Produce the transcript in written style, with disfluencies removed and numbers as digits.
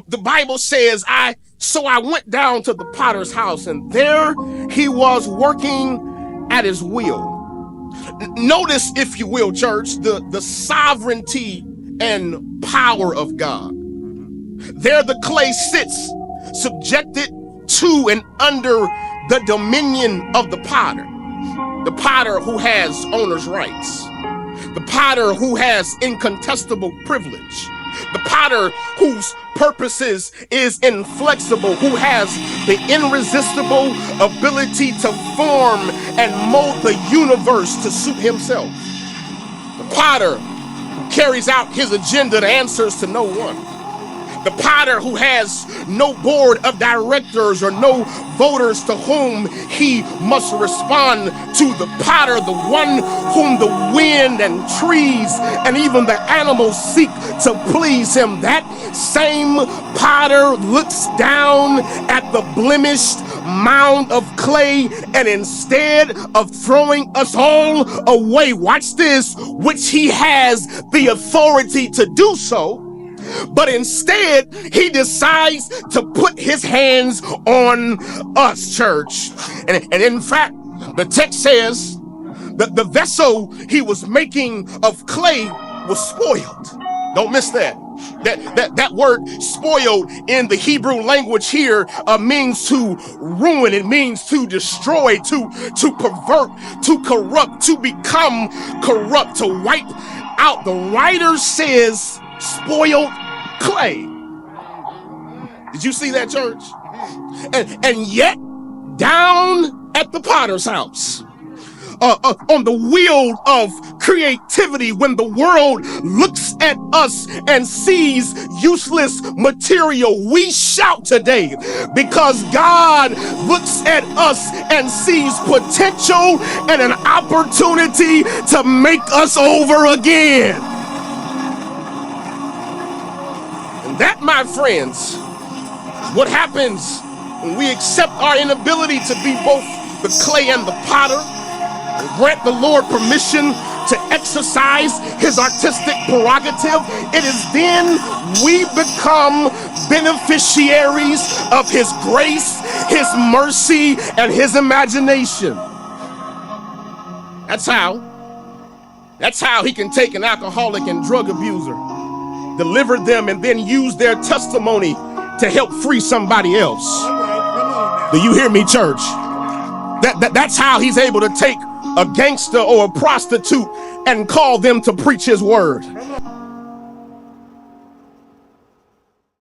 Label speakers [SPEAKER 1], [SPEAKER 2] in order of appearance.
[SPEAKER 1] The Bible says, so I went down to the potter's house, and there he was working at his will. Notice, if you will, church, the sovereignty and power of God. There the clay sits, subjected to and under the dominion of the potter who has owner's rights, the potter who has incontestable privilege, the potter whose purposes is inflexible, who has the irresistible ability to form and mold the universe to suit himself. The potter who carries out his agenda and answers to no one. The potter who has no board of directors or no voters to whom he must respond to. The potter, the one whom the wind and trees and even the animals seek to please him. That same potter looks down at the blemished mound of clay, and instead of throwing us all away, watch this, which he has the authority to do so, but instead he decides to put his hands on us, church. And in fact, the text says that the vessel he was making of clay was spoiled. Don't miss that. That word spoiled in the Hebrew language here means to ruin. It means to destroy, to pervert, to corrupt, to become corrupt, to wipe out. The writer says spoiled clay. Did you see that, church? And yet, down at the potter's house, on the wheel of creativity, when the world looks at us and sees useless material, we shout today because God looks at us and sees potential and an opportunity to make us over again. And that, my friends, is what happens when we accept our inability to be both the clay and the potter, and grant the Lord permission to exercise his artistic prerogative. It is then we become beneficiaries of his grace, his mercy, and his imagination. That's how he can take an alcoholic and drug abuser, deliver them, and then use their testimony to help free somebody else. Do you hear me, church? That's how he's able to take a gangster or a prostitute and call them to preach his word.